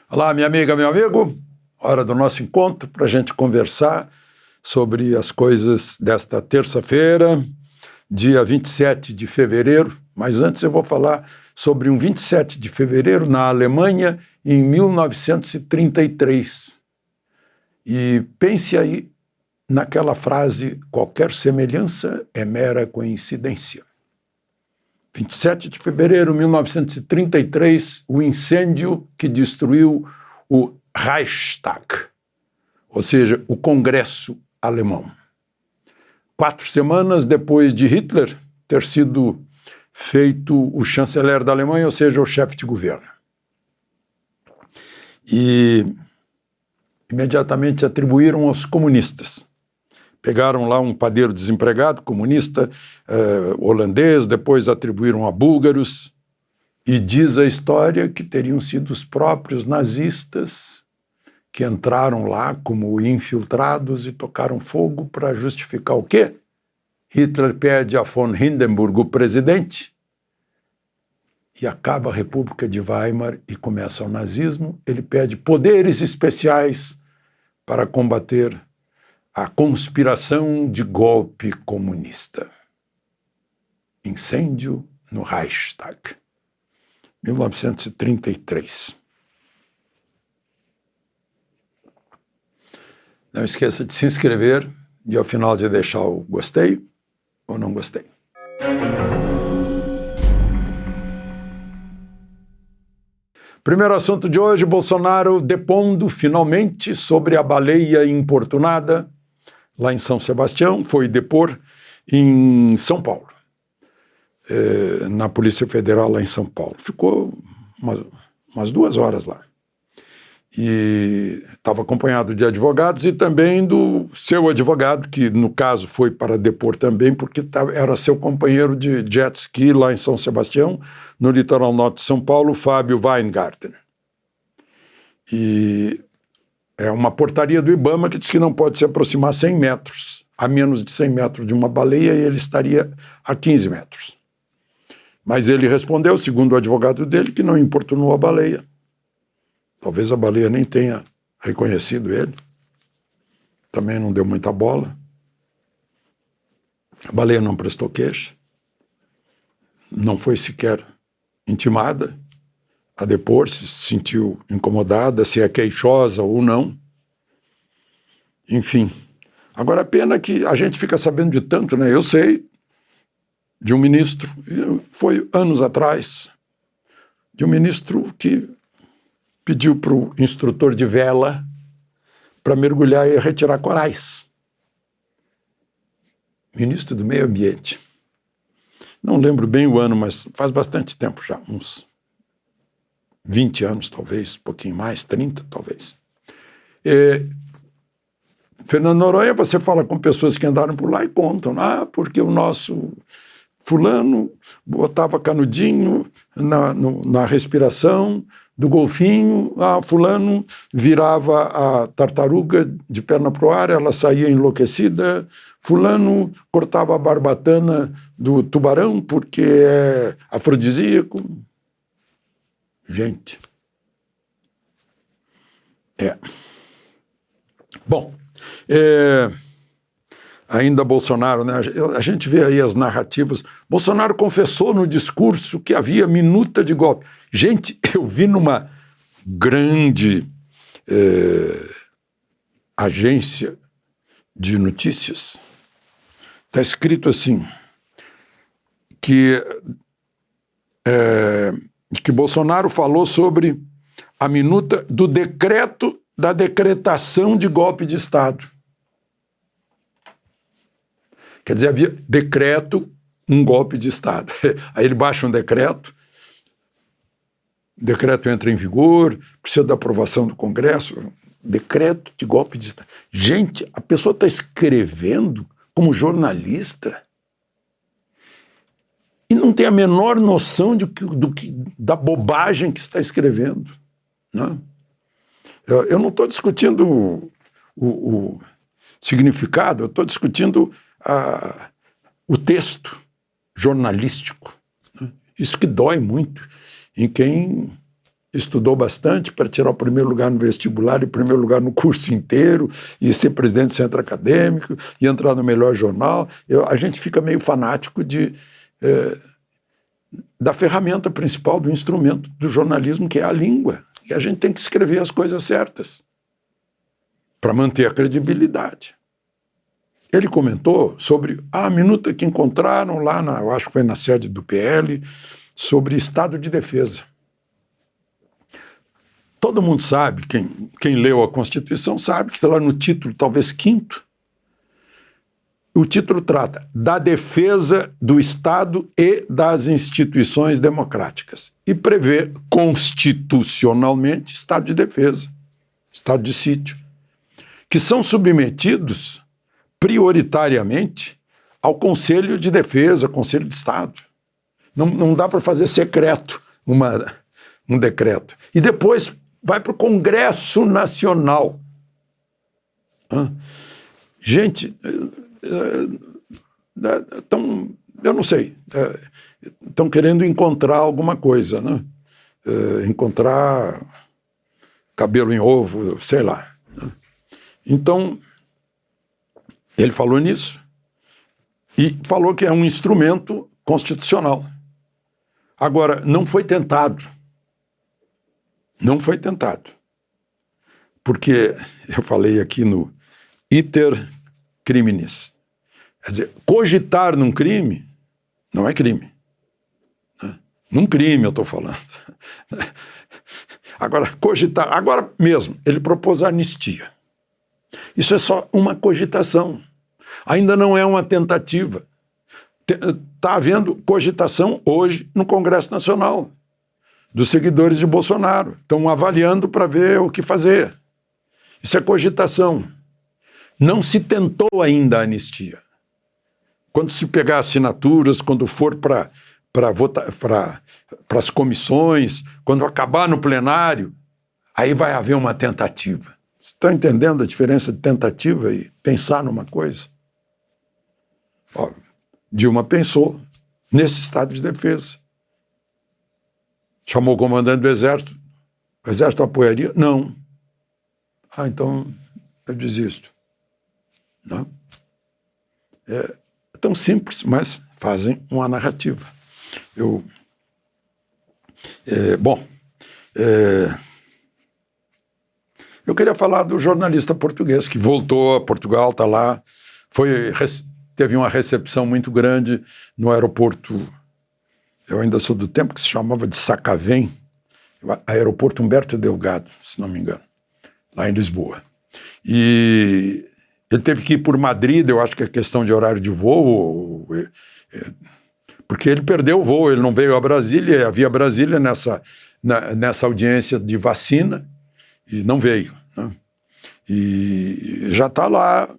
Olá, minha amiga, meu amigo. Hora do nosso encontro para a gente conversar sobre as coisas desta terça-feira, dia 27 de fevereiro. Mas antes eu vou falar sobre um 27 de fevereiro na Alemanha em 1933. E pense aí naquela frase: qualquer semelhança é mera coincidência. 27 de fevereiro de 1933, o incêndio que destruiu o Reichstag, ou seja, o Congresso alemão. 4 semanas depois de Hitler ter sido feito o chanceler da Alemanha, ou seja, o chefe de governo. E imediatamente atribuíram aos comunistas. Pegaram lá um padeiro desempregado, comunista, holandês, depois atribuíram a búlgaros, e diz a história que teriam sido os próprios nazistas que entraram lá como infiltrados e tocaram fogo para justificar o quê? Hitler pede a von Hindenburg o presidente e acaba a República de Weimar e começa o nazismo. Ele pede poderes especiais para combater a conspiração de golpe comunista. Incêndio no Reichstag, 1933. Não esqueça de se inscrever e ao final de deixar o gostei ou não gostei. Primeiro assunto de hoje: Bolsonaro depondo finalmente sobre a baleia importunada lá em São Sebastião, foi depor em São Paulo, na Polícia Federal lá em São Paulo. Ficou umas 2 horas lá. E estava acompanhado de advogados e também do seu advogado, que no caso foi para depor também, porque era seu companheiro de jet ski lá em São Sebastião, no litoral norte de São Paulo, Fábio Weingarten. E é uma portaria do Ibama que diz que não pode se aproximar 100 metros, a menos de 100 metros de uma baleia, e ele estaria a 15 metros. Mas ele respondeu, segundo o advogado dele, que não importunou a baleia. Talvez a baleia nem tenha reconhecido ele. Também não deu muita bola. A baleia não prestou queixa. Não foi sequer intimada a depor, se sentiu incomodada, se é queixosa ou não. Enfim. Agora, a pena que a gente fica sabendo de tanto, né? Eu sei de um ministro, foi anos atrás, de um ministro que pediu para o instrutor de vela para mergulhar e retirar corais. Ministro do Meio Ambiente. Não lembro bem o ano, mas faz bastante tempo já, uns 20 anos talvez, um pouquinho mais, 30 talvez. Fernando Noronha, você fala com pessoas que andaram por lá e contam, porque o nosso fulano botava canudinho na respiração do golfinho, fulano virava a tartaruga de perna pro ar, ela saía enlouquecida, fulano cortava a barbatana do tubarão porque é afrodisíaco. Gente. Bom, ainda Bolsonaro, né? A gente vê aí as narrativas. Bolsonaro confessou no discurso que havia minuta de golpe. Gente, eu vi numa grande agência de notícias, está escrito assim, que Bolsonaro falou sobre a minuta do decreto da decretação de golpe de Estado. Quer dizer, havia decreto, um golpe de Estado. Aí ele baixa um decreto, o decreto entra em vigor, precisa da aprovação do Congresso, decreto de golpe de Estado. Gente, a pessoa está escrevendo como jornalista e não tem a menor noção da bobagem que está escrevendo. Né? Eu não estou discutindo o significado, eu estou discutindo o texto jornalístico. Né? Isso que dói muito em quem estudou bastante para tirar o primeiro lugar no vestibular e o primeiro lugar no curso inteiro, e ser presidente do centro acadêmico, e entrar no melhor jornal. A gente fica meio fanático da ferramenta principal, do instrumento do jornalismo, que é a língua. E a gente tem que escrever as coisas certas para manter a credibilidade. Ele comentou sobre a minuta que encontraram lá, eu acho que foi na sede do PL, sobre estado de defesa. Todo mundo sabe, quem leu a Constituição sabe que está lá no título, talvez 5º, o título trata da defesa do Estado e das instituições democráticas e prevê constitucionalmente estado de defesa, estado de sítio, que são submetidos prioritariamente ao Conselho de Defesa, Conselho de Estado. Não dá para fazer secreto um decreto. E depois vai para o Congresso Nacional. Gente, eu não sei, estão querendo encontrar alguma coisa, né? Encontrar cabelo em ovo, sei lá. Então, ele falou nisso e falou que é um instrumento constitucional. Agora, não foi tentado. Não foi tentado. Porque eu falei aqui no iter criminis. Quer dizer, cogitar num crime não é crime. Num crime eu estou falando. Agora, cogitar, agora mesmo, ele propôs a anistia. Isso é só uma cogitação. Ainda não é uma tentativa. Está havendo cogitação hoje no Congresso Nacional, dos seguidores de Bolsonaro. Estão avaliando para ver o que fazer. Isso é cogitação. Não se tentou ainda a anistia. Quando se pegar assinaturas, quando for para as comissões, quando acabar no plenário, aí vai haver uma tentativa. Você está entendendo a diferença de tentativa e pensar numa coisa? Ó, Dilma pensou nesse estado de defesa. Chamou o comandante do Exército. O Exército apoiaria? Não. Então eu desisto. Não? É tão simples, mas fazem uma narrativa. Eu queria falar do jornalista português que voltou a Portugal, está lá, teve uma recepção muito grande no aeroporto. Eu ainda sou do tempo que se chamava de Sacavém, aeroporto Humberto Delgado, se não me engano, lá em Lisboa. E ele teve que ir por Madrid, eu acho que é questão de horário de voo, porque ele perdeu o voo, ele não veio a Brasília, havia Brasília nessa audiência de vacina, e não veio. Né? E já está lá,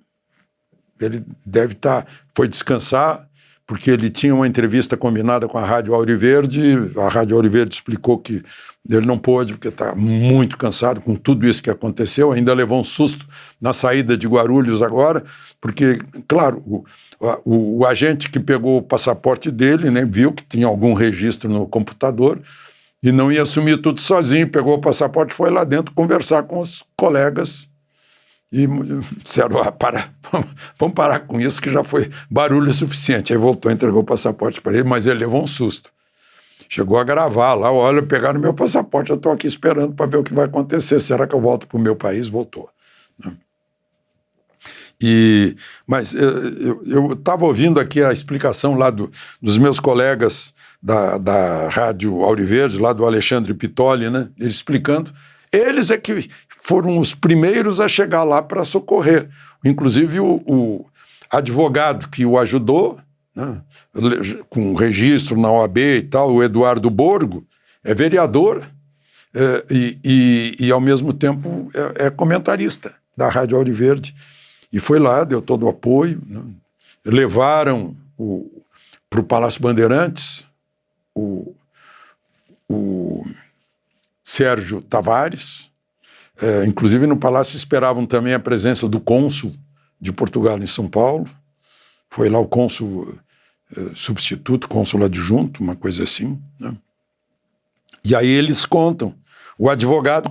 ele deve estar, foi descansar, porque ele tinha uma entrevista combinada com a Rádio Auriverde, a Rádio Auriverde explicou que ele não pôde, porque está muito cansado com tudo isso que aconteceu, ainda levou um susto na saída de Guarulhos agora, porque, claro, o agente que pegou o passaporte dele, né, viu que tinha algum registro no computador e não ia assumir tudo sozinho, pegou o passaporte e foi lá dentro conversar com os colegas e disseram, vamos parar com isso que já foi barulho suficiente. Aí voltou, entregou o passaporte para ele, mas ele levou um susto. Chegou a gravar lá, olha, pegaram meu passaporte, eu estou aqui esperando para ver o que vai acontecer. Será que eu volto para o meu país? Voltou. Mas eu estava ouvindo aqui a explicação lá dos meus colegas da Rádio Auriverde, lá do Alexandre Pitoli, né? Ele explicando. Eles é que foram os primeiros a chegar lá para socorrer. Inclusive o advogado que o ajudou, né, com registro na OAB e tal, o Eduardo Borgo, é vereador e ao mesmo tempo é comentarista da Rádio Auriverde. E foi lá, deu todo o apoio. Né? Levaram para o Palácio Bandeirantes o Sérgio Tavares. Inclusive no Palácio esperavam também a presença do cônsul de Portugal em São Paulo. Foi lá o cônsul substituto, cônsul adjunto, uma coisa assim. Né? E aí eles contam O advogado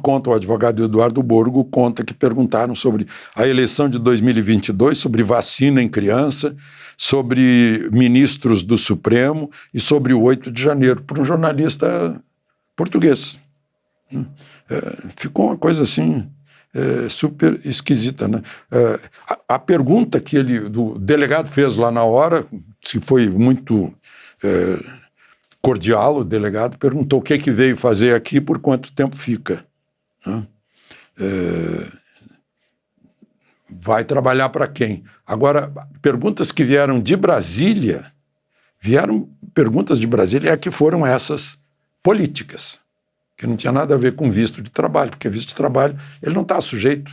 Eduardo Borgo conta que perguntaram sobre a eleição de 2022, sobre vacina em criança, sobre ministros do Supremo e sobre o 8 de janeiro, para um jornalista português. Ficou uma coisa assim super esquisita, né? A pergunta que o delegado fez lá na hora, que foi muito cordial, o delegado perguntou o que veio fazer aqui, por quanto tempo fica, né? Vai trabalhar para quem? Agora, perguntas que vieram de Brasília, que foram essas políticas, que não tinha nada a ver com visto de trabalho, porque visto de trabalho ele não está sujeito,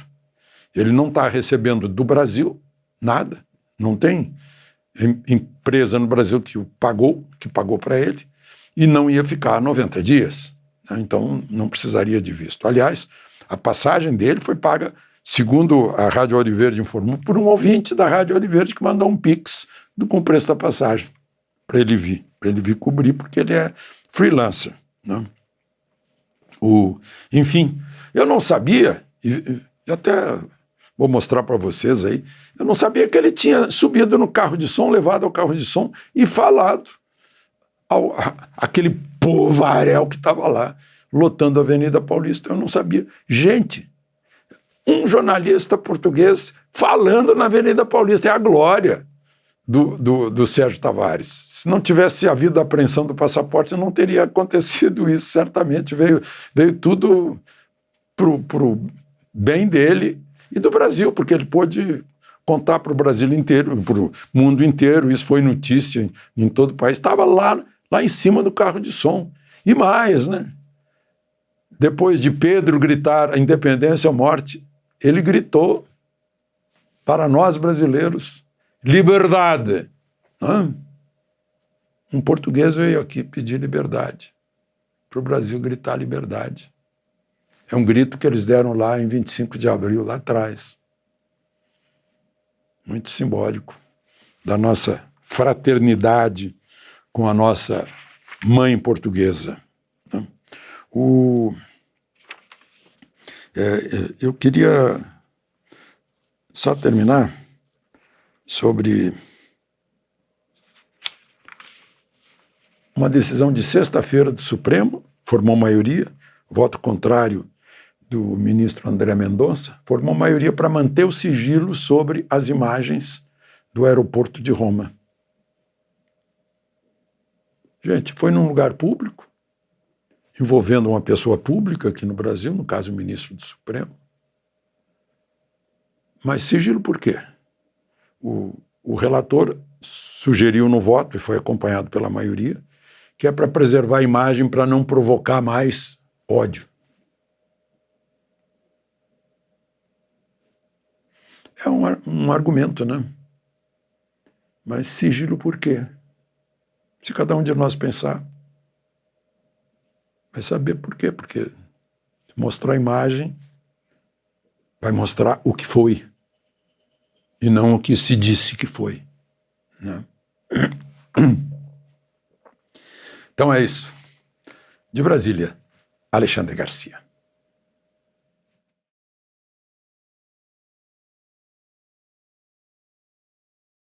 ele não está recebendo do Brasil nada, não tem empresa no Brasil que pagou para ele, e não ia ficar 90 dias, né? Então não precisaria de visto. Aliás, a passagem dele foi paga, segundo a Rádio Ouro Verde informou, por um ouvinte da Rádio Ouro Verde que mandou um pix com o preço da passagem para ele vir cobrir, porque ele é freelancer, né? Enfim, eu não sabia, e até vou mostrar para vocês aí, eu não sabia que ele tinha subido no carro de som, levado ao carro de som e falado aquele povaréu que estava lá, lotando a Avenida Paulista. Eu não sabia. Gente, um jornalista português falando na Avenida Paulista, é a glória do Sérgio Tavares. Se não tivesse havido a apreensão do passaporte, não teria acontecido isso, certamente. Veio tudo pro bem dele e do Brasil, porque ele pôde contar para o Brasil inteiro, para o mundo inteiro. Isso foi notícia em todo o país. Estava lá em cima do carro de som. E mais, né? Depois de Pedro gritar a independência ou morte, ele gritou para nós brasileiros: liberdade. Um português veio aqui pedir liberdade, para o Brasil gritar liberdade. É um grito que eles deram lá em 25 de abril, lá atrás. Muito simbólico da nossa fraternidade com a nossa mãe portuguesa. Eu queria só terminar sobre uma decisão de sexta-feira do Supremo, formou maioria, voto contrário do ministro André Mendonça, formou maioria para manter o sigilo sobre as imagens do aeroporto de Roma. Gente, foi num lugar público, envolvendo uma pessoa pública aqui no Brasil, no caso o ministro do Supremo. Mas sigilo por quê? O relator sugeriu no voto, e foi acompanhado pela maioria, que é para preservar a imagem, para não provocar mais ódio. É um argumento, né? Mas sigilo por quê? Se cada um de nós pensar, vai saber por quê. Porque mostrar a imagem vai mostrar o que foi, e não o que se disse que foi, né? Então é isso. De Brasília, Alexandre Garcia.